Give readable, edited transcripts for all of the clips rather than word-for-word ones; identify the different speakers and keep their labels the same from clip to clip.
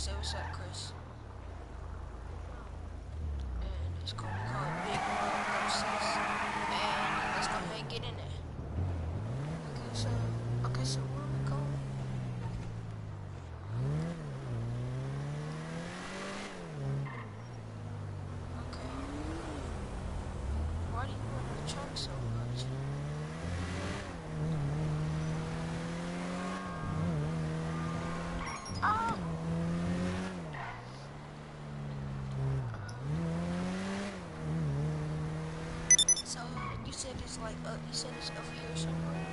Speaker 1: Say what's up, Chris. And it's gonna be called Big Versus. And let's go ahead and get in there. Okay, so where are we going? Okay. Why do you want the truck so much? Ah! So you said it's like you said it's over here somewhere.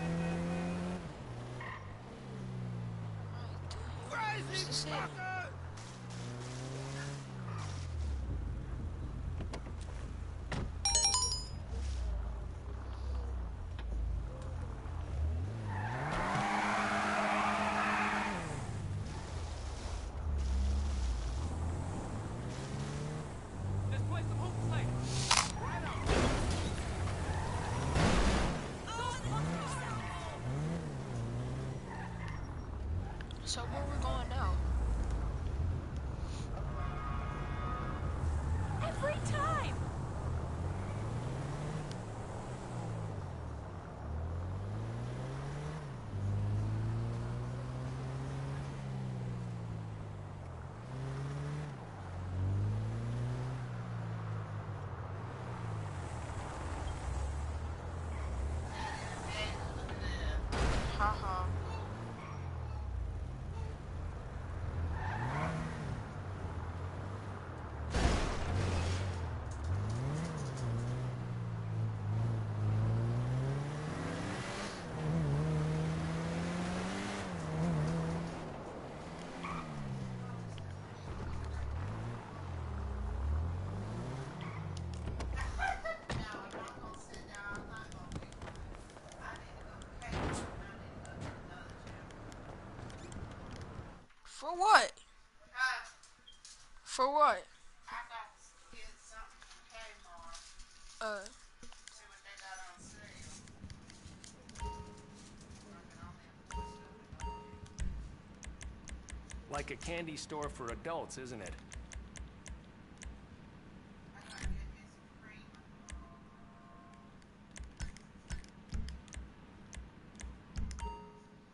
Speaker 1: Alright, through here. Where's the city? So where we're going now?
Speaker 2: Every time!
Speaker 1: Haha. For what? For what? Uh,
Speaker 3: Like a candy store for adults, isn't it?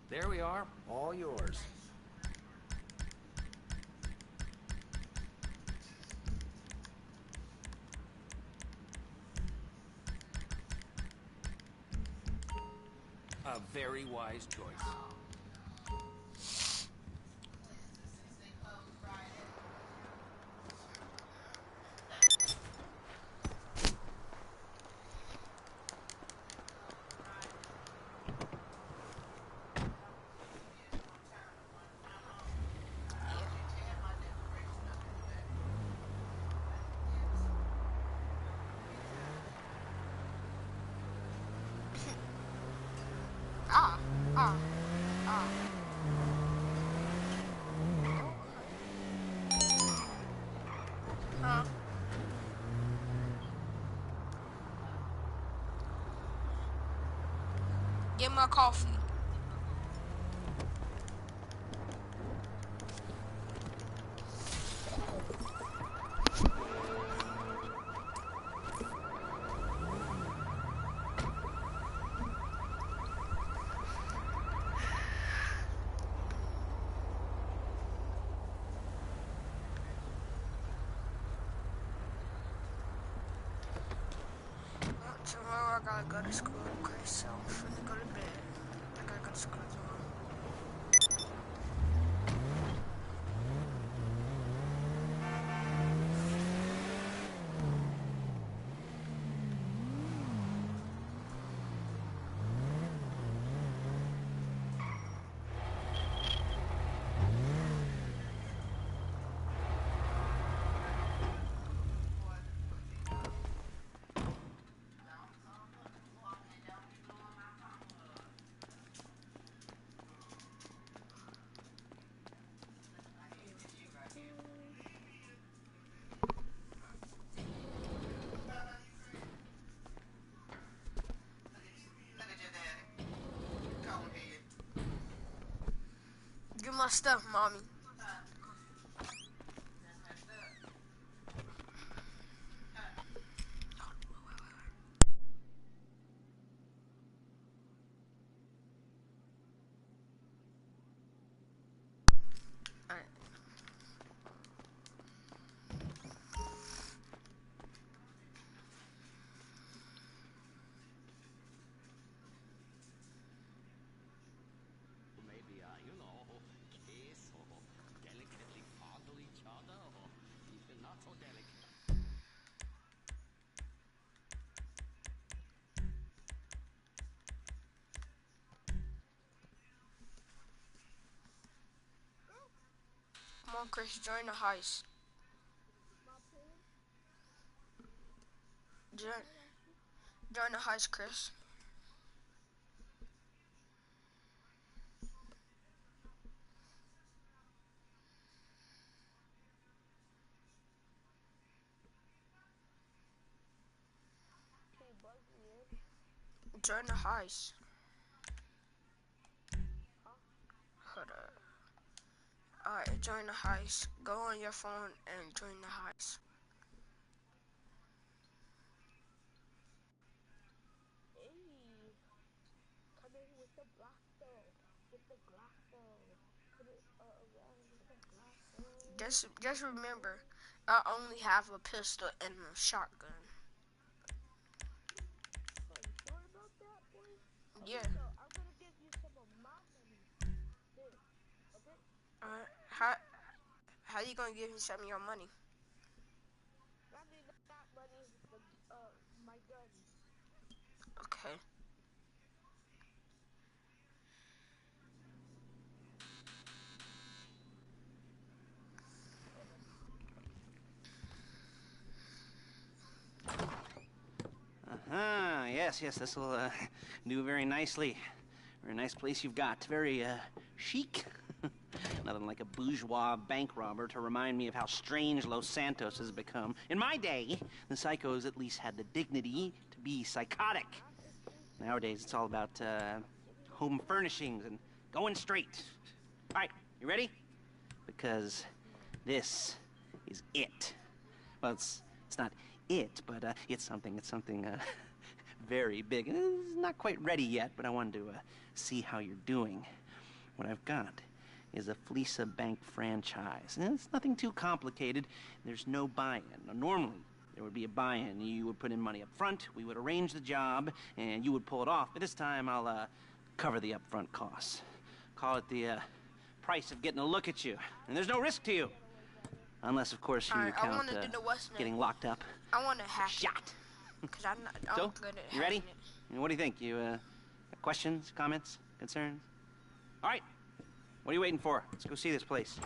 Speaker 3: There we are, all yours. A very wise choice.
Speaker 1: ah, ah, ah. Huh? Get my coffee. Tomorrow I gotta go to school, okay, so I'm finna go to bed. I gotta go to school tomorrow. Get my stuff, mommy. Come on, Chris, join the heist. Join the heist, Chris. Join the heist. Hold up. Alright, join the heist. Go on your phone and join the heist.
Speaker 2: Come in with the block though. With the Glock though. Come in around with the Glock though.
Speaker 1: Just remember, I only have a pistol and a shotgun.
Speaker 2: Are you sure about that, boy? Okay,
Speaker 1: Yeah.
Speaker 2: so I'm gonna give you some of my money. This, okay?
Speaker 1: How you gonna give me some of your money?
Speaker 2: I mean not money, the my guns.
Speaker 1: Okay.
Speaker 4: Yes, this will do very nicely. Very nice place you've got. Very chic. Nothing like a bourgeois bank robber to remind me of how strange Los Santos has become. In my day, the psychos at least had the dignity to be psychotic. Nowadays, it's all about home furnishings and going straight. All right, you ready? Because this is it. Well, it's not it, but it's something very big. It's not quite ready yet, but I wanted to see how you're doing. What I've got is a Fleesa Bank franchise. And it's nothing too complicated. There's no buy-in. Now, normally, there would be a buy-in. You would put in money up front, we would arrange the job, and you would pull it off. But this time, I'll cover the upfront costs. Call it the price of getting a look at you. And there's no risk to you. Unless, of course, you count getting locked up.
Speaker 1: I want to hack
Speaker 4: shot.
Speaker 1: Because I'm
Speaker 4: So,
Speaker 1: good at
Speaker 4: you ready?
Speaker 1: hacking it.
Speaker 4: And what do you think? You got questions, comments, concerns? All right. What are you waiting for? Let's go see this place.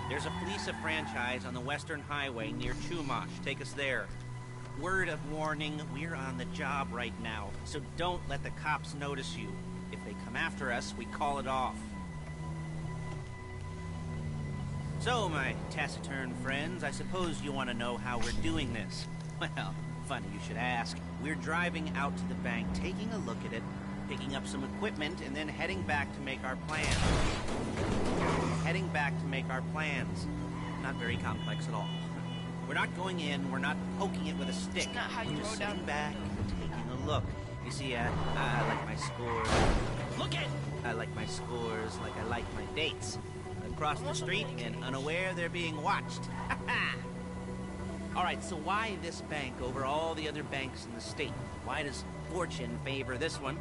Speaker 4: There's a Fleesa franchise on the Western Highway near Chumash. Take us there. Word of warning, we're on the job right now, so don't let the cops notice you. If they come after us, we call it off. So, my taciturn friends, I suppose you want to know how we're doing this. Well, funny you should ask. We're driving out to the bank, taking a look at it, picking up some equipment, and then heading back to make our plans. Not very complex at all. We're not going in, we're not poking it with a stick.
Speaker 1: It's not how you
Speaker 4: We're just
Speaker 1: roll down
Speaker 4: sitting back and taking a look. You see, I like my scores. Look it! I like my scores like I like my dates. Across the street and unaware they're being watched. All right, so why this bank over all the other banks in the state? Why does fortune favor this one?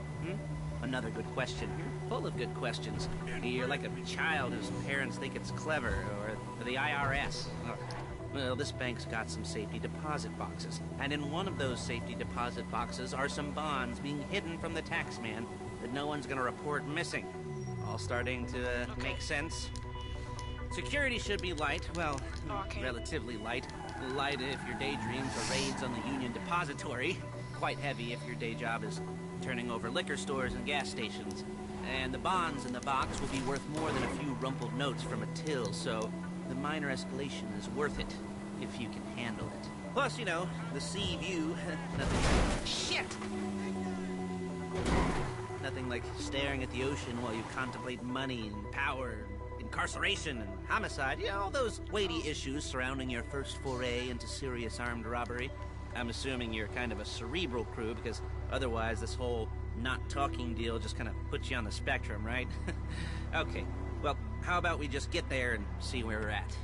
Speaker 4: Another good question. You're full of good questions. You're like a child whose parents think it's clever, or the IRS. Well, this bank's got some safety deposit boxes. And in one of those safety deposit boxes are some bonds being hidden from the taxman that no one's gonna report missing. All starting to make sense? Security should be light, well, relatively light. Light if your daydreams are raids on the Union Depository. Quite heavy if your day job is turning over liquor stores and gas stations. And the bonds in the box will be worth more than a few rumpled notes from a till, so the minor escalation is worth it, if you can handle it. Plus, you know, the sea view, nothing... Shit! Nothing like staring at the ocean while you contemplate money and power, incarceration and homicide. You know, all those weighty issues surrounding your first foray into serious armed robbery. I'm assuming you're kind of a cerebral crew, because otherwise this whole not talking deal just kind of puts you on the spectrum, right? Okay, well, how about we just get there and see where we're at?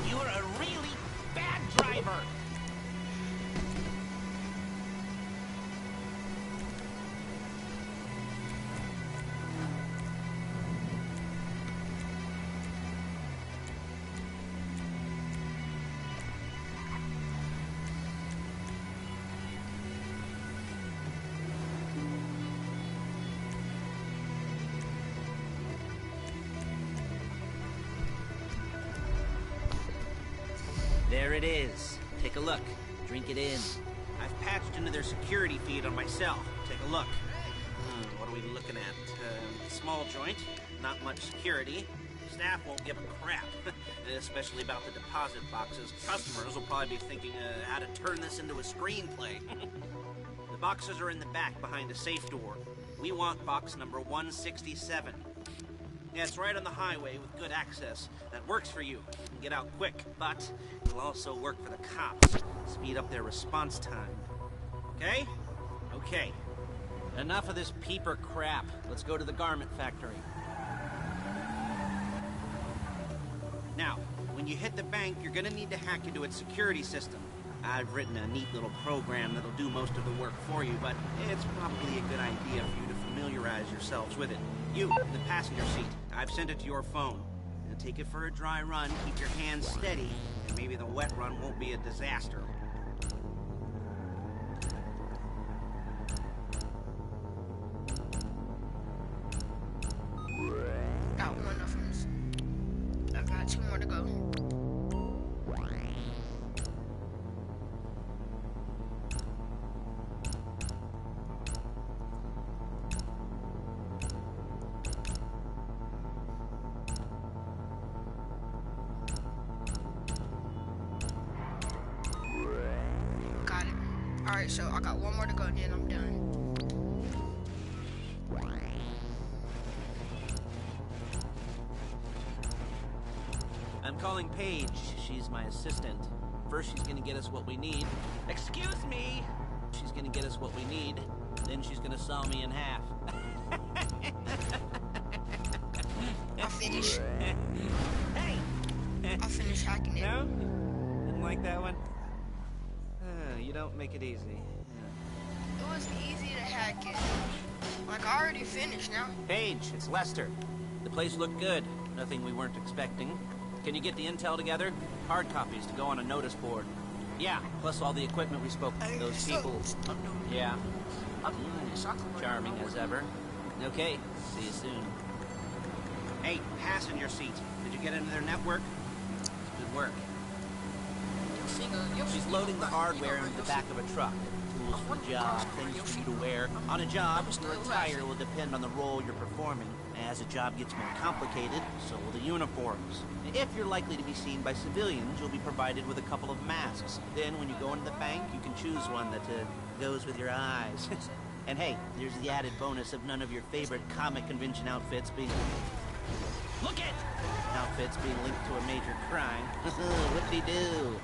Speaker 4: You're a really bad driver! There it is. Take a look. Drink it in. I've patched into their security feed on my cell. Take a look. What are we looking at? Small joint, not much security. Staff won't give a crap, especially about the deposit boxes. Customers will probably be thinking how to turn this into a screenplay. The boxes are in the back behind a safe door. We want box number 167. Yeah, it's right on the highway with good access. That works for you. You can get out quick, but it'll also work for the cops. Speed up their response time. Okay? Okay. Enough of this peeper crap. Let's go to the garment factory. Now, when you hit the bank, you're gonna need to hack into its security system. I've written a neat little program that'll do most of the work for you, but it's probably a good idea for you to familiarize yourselves with it. You, in the passenger seat, I've sent it to your phone. Now take it for a dry run, keep your hands steady, and maybe the wet run won't be a disaster.
Speaker 1: Got one of them. I've got 2 more to go. Got it. Alright, so I got 1 more to go, then I'm done.
Speaker 4: I'm calling Paige. She's my assistant. First, she's gonna get us what we need. Excuse me! She's gonna get us what we need. Then she's gonna saw me in half.
Speaker 1: I'll finish.
Speaker 4: Hey!
Speaker 1: I'll finish hacking it.
Speaker 4: No? Didn't like that one? You don't make it easy.
Speaker 1: It was easy to hack it. Like, I already finished now.
Speaker 4: Paige, it's Lester. The place looked good. Nothing we weren't expecting. Can you get the intel together? Hard copies to go on a notice board. Yeah, plus all the equipment we spoke to. Those people. Yeah. Charming as ever. Okay, see you soon. Hey, passenger seat. Did you get into their network? Good work. She's loading the hardware into the back of a truck. Tools for the job, things for you to wear. On a job, your attire will depend on the role you're performing. As a job gets more complicated, so will the uniforms. If you're likely to be seen by civilians, you'll be provided with a couple of masks. Then, when you go into the bank, you can choose one that goes with your eyes. And hey, there's the added bonus of none of your favorite comic convention outfits being... Look it! Outfits being linked to a major crime. Whoop-de-doo.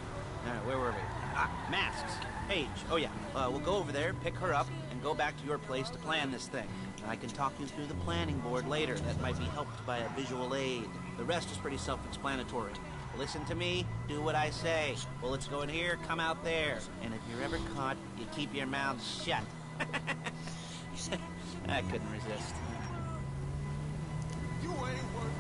Speaker 4: Alright, where were we? Ah, masks. Paige. Oh yeah, we'll go over there, pick her up, and go back to your place to plan this thing. I can talk you through the planning board later. That might be helped by a visual aid. The rest is pretty self-explanatory. Listen to me, do what I say. Bullets go in here, come out there. And if you're ever caught, you keep your mouth shut. I couldn't resist.
Speaker 5: You ain't worth.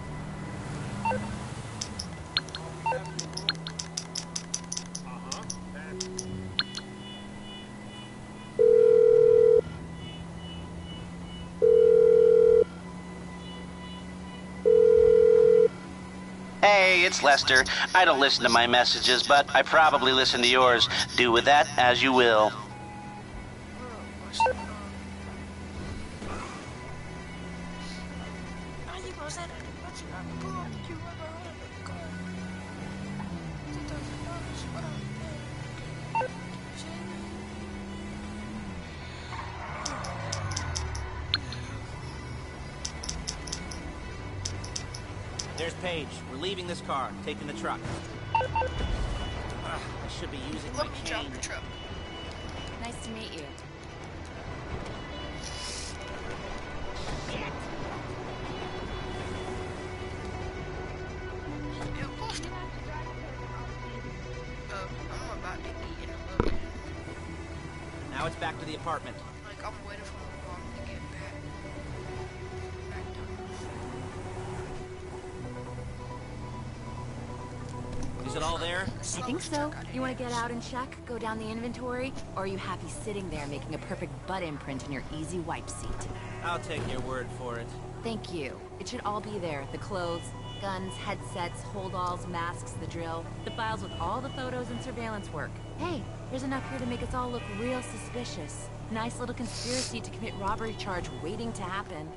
Speaker 4: Hey, it's Lester. I don't listen to my messages, but I probably listen to yours. Do with that as you will. There's Paige. We're leaving this car, taking the truck. I should be using my cane.
Speaker 1: The truck.
Speaker 6: Nice to meet you.
Speaker 1: I'm about to eat in a little bit.
Speaker 4: Now it's back to the apartment.
Speaker 1: Like, I'm waiting for my mom to get back.
Speaker 4: Is it all there?
Speaker 6: I think so. You want to get out and check? Go down the inventory? Or are you happy sitting there making a perfect butt imprint in your easy wipe seat?
Speaker 4: I'll take your word for it.
Speaker 6: Thank you. It should all be there. The clothes, guns, headsets, holdalls, masks, the drill. The files with all the photos and surveillance work. Hey, there's enough here to make us all look real suspicious. Nice little conspiracy to commit robbery charge waiting to happen.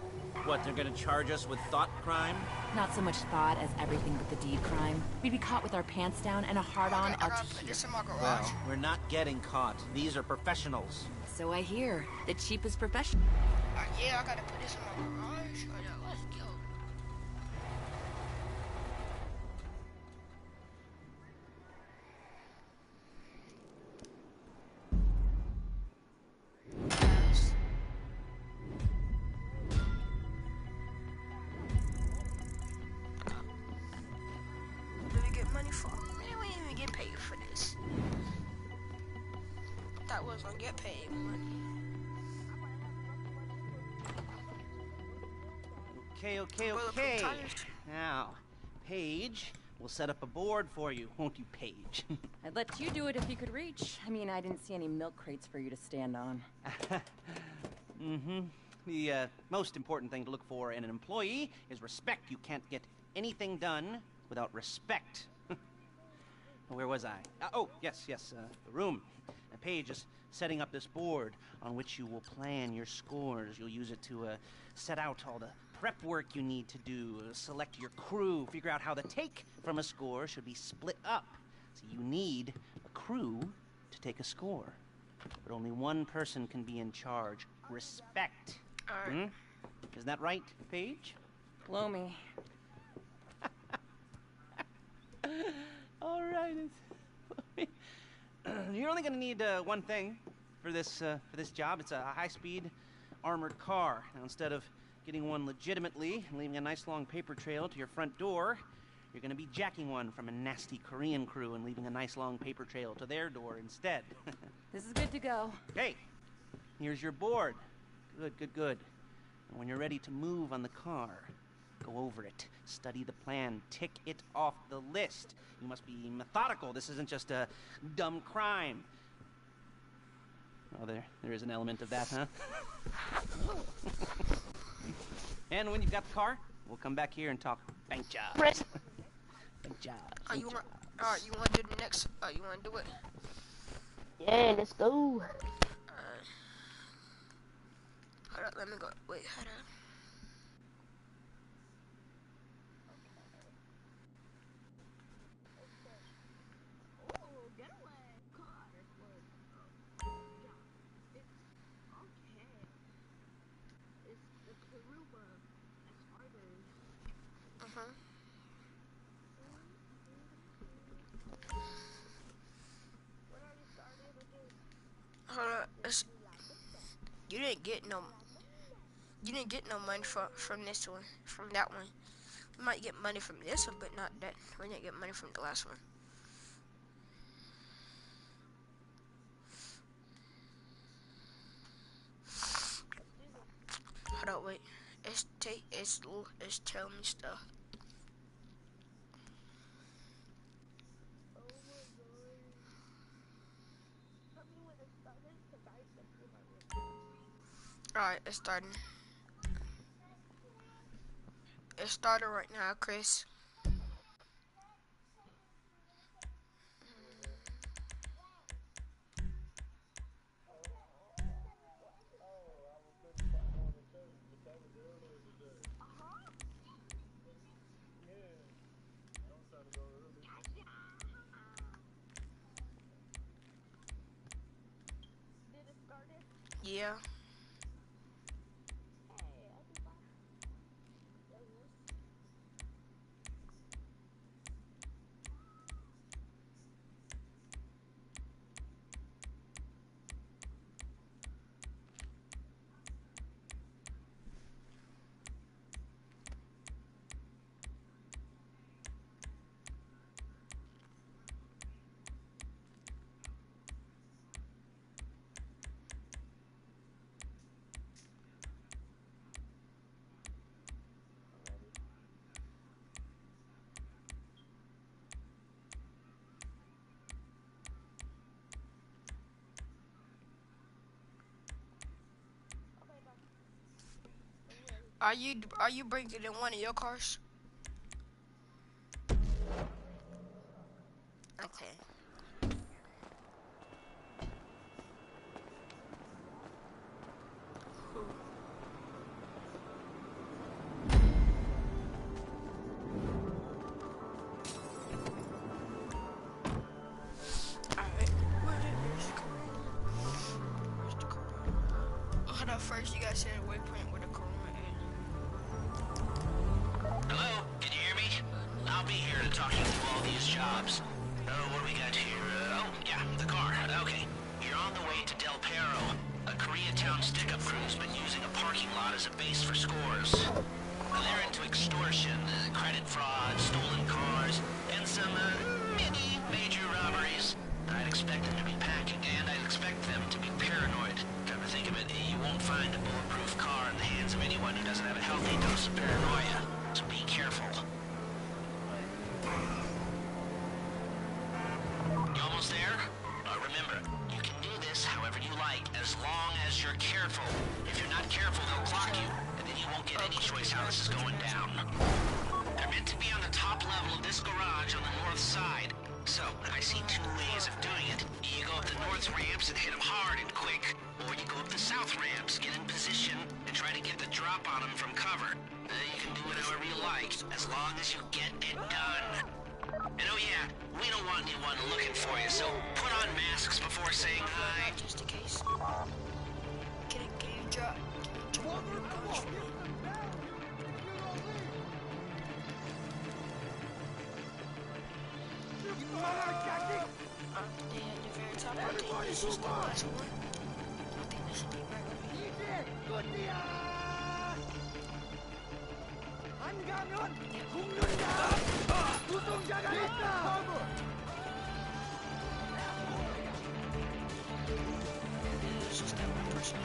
Speaker 4: What, they're gonna charge us with thought crime?
Speaker 6: Not so much thought as everything but the deed crime. We'd be caught with our pants down and a hard-on
Speaker 1: I
Speaker 6: out
Speaker 1: gotta
Speaker 6: to
Speaker 1: put
Speaker 6: here.
Speaker 1: this in my garage.
Speaker 4: Well, we're not getting caught. These are professionals.
Speaker 6: So I hear. The cheapest professional.
Speaker 1: Yeah, I gotta put this in my garage. Oh, yeah, let's go. Yes. Did we get money for? Man, we didn't even get paid for this. That was gonna get paid money.
Speaker 4: Okay. Now, Paige, we'll set up a board for you, won't you, Paige?
Speaker 6: I'd let you do it if you could reach. I mean, I didn't see any milk crates for you to stand on.
Speaker 4: Mm-hmm. The most important thing to look for in an employee is respect. You can't get anything done without respect. Where was I? Yes, the room. Paige is setting up this board on which you will plan your scores. You'll use it to set out all the prep work you need to do, select your crew, figure out how the take from a score should be split up. So you need a crew to take a score. But only one person can be in charge. Respect.
Speaker 1: Alright.
Speaker 4: Isn't that right, Paige?
Speaker 6: Blow me.
Speaker 4: All right. You're only going to need one thing for this job. It's a high-speed armored car. Now, instead of getting one legitimately and leaving a nice long paper trail to your front door, you're going to be jacking one from a nasty Korean crew and leaving a nice long paper trail to their door instead.
Speaker 6: This is good to go.
Speaker 4: Hey, here's your board. Good. And when you're ready to move on the car, go over it, study the plan, tick it off the list. You must be methodical. This isn't just a dumb crime. Oh, there is an element of that, huh? And when you've got the car, we'll come back here and talk bank job. Bank job.
Speaker 1: You want Alright, you wanna do the next? You wanna do it?
Speaker 2: Yeah, let's go.
Speaker 1: Hold up, let me go. Wait, hold up.
Speaker 2: Oh, getaway car. Wait. Yeah. It's okay. It's the Karuba. That's ours.
Speaker 1: Mhm.
Speaker 2: What are you starting with this?
Speaker 1: Hold up. It's,
Speaker 2: You like it?
Speaker 1: you didn't get no. You didn't get no money from this one. From that one. We might get money from this one, but not that. We didn't get money from the last one.
Speaker 2: Let's do this.
Speaker 1: Hold up, wait. It's telling me stuff.
Speaker 2: Oh my god. Tell me when it started, because I can see my room.
Speaker 1: Alright, it's starting. It started right now, Chris.
Speaker 2: Did it start it?
Speaker 1: Yeah.
Speaker 2: Hey, everybody. Okay, bye. I'm ready.
Speaker 1: Are you bringing in one of your cars? Okay. Alright. Where's the car? Where's the car? Hold up, first you gotta set a waypoint where the car at.
Speaker 4: Hello, can you hear me? I'll be here to talk you through all these jobs. What do we got here? Yeah, the car. Okay. You're on the way to Del Perro. A Koreatown stick-up crew's been using a parking lot as a base for scores. They're into extortion, credit fraud, stolen cars, and some, mini major robberies. I'd expect them to be packing, and I'd expect them to be paranoid. Come to think of it, you won't find a bulletproof car in the hands of anyone who doesn't have a healthy dose of paranoia. So be careful. You almost there? Remember, you can do this however you like, as long as you're careful. If you're not careful, they'll clock you, and then you won't get any choice how this is going down. They're meant to be on the top level of this garage on the north side. So, I see two ways of doing it. You go up the north ramps and hit them hard and quick, or you go up the south ramps, get in position, and try to get the drop on them from cover. You can do it however you like, as long as you get it done. And oh yeah, we don't want anyone looking for you, so put on masks before saying hi.
Speaker 1: Just in case. Can you drop? The very top. I think this is the last one. I think this should be right over here. It's just that one person.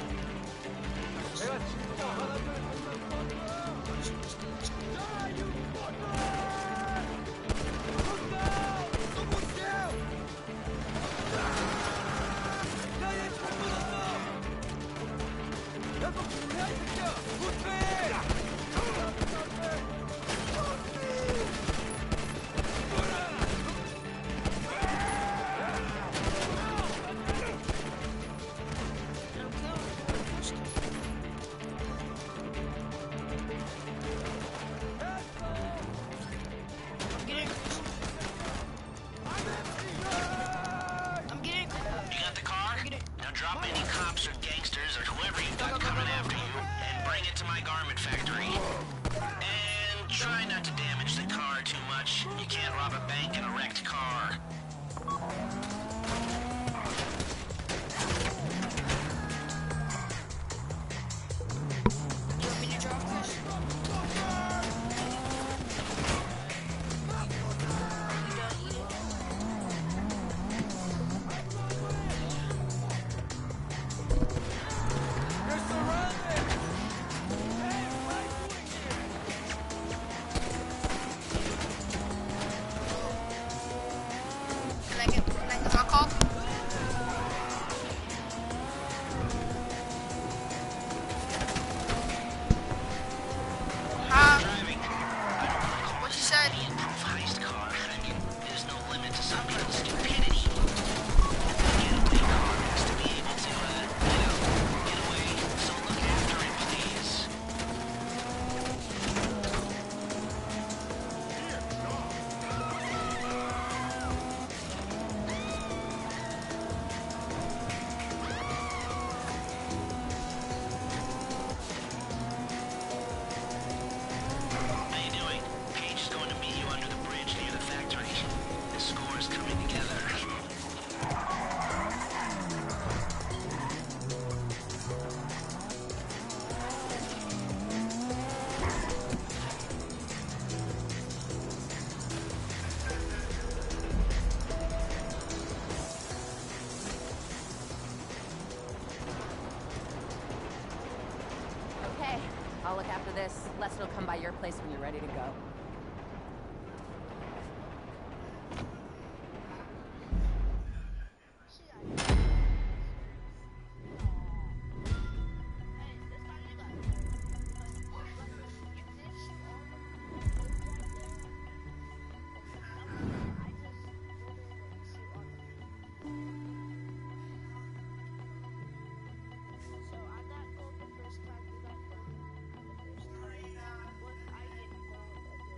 Speaker 4: Stop any cops or gangsters or whoever you've got coming after you, and bring it to my garment factory. And try not to damage the car too much. You can't rob a bank in a wrecked car.
Speaker 1: You want me to drive, Chris? You done eating?
Speaker 3: You're surrounded! Hey, what are you doing here?
Speaker 1: Can I get my coffee? Huh?
Speaker 4: Driving.
Speaker 1: What you said?
Speaker 4: Heist car. I mean, there's no limit to some people's stupidity. A getaway car has to be able to, get away. So look after it, please. How you doing? Paige is going to meet you under the bridge near the factory. The score is coming together.
Speaker 6: Okay, I'll look after this. Lester will come by your place when you're ready to go.
Speaker 2: So I got told the first time we got done, the first time, what I get involved,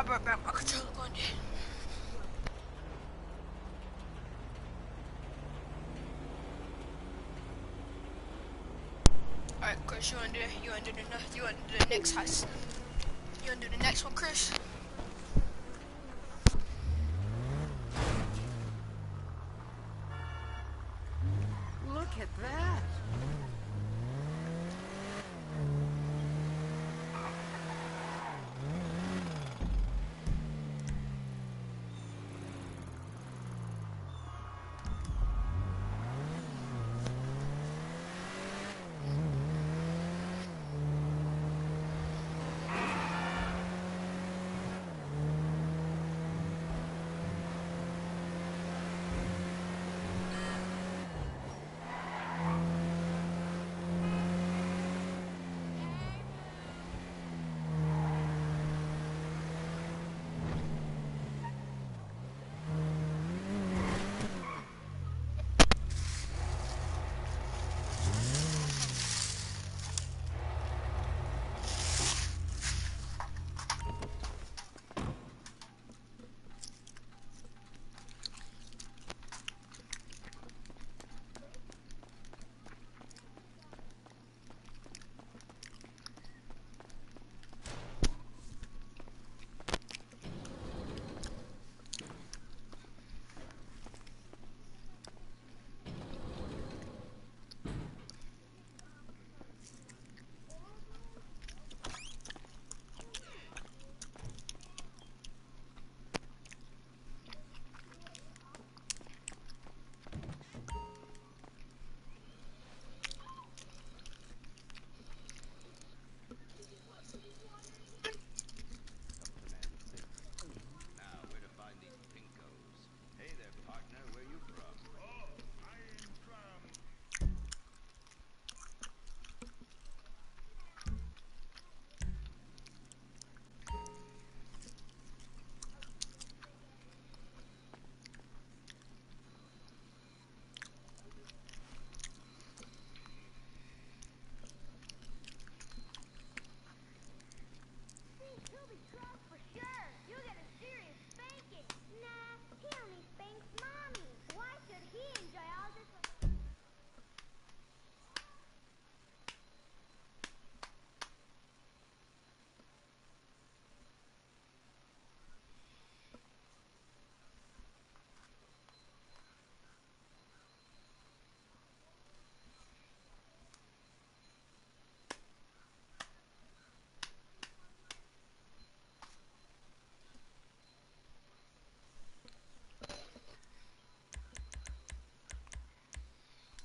Speaker 1: I brought back my controller one day. Alright, Chris, you wanna do the next heist? You wanna do the next one, Chris?
Speaker 3: Look at that!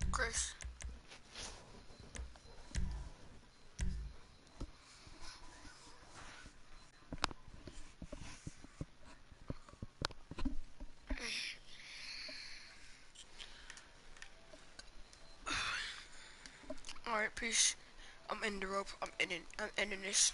Speaker 1: Chris. Alright, peace. I'm ending the rope. I'm ending this.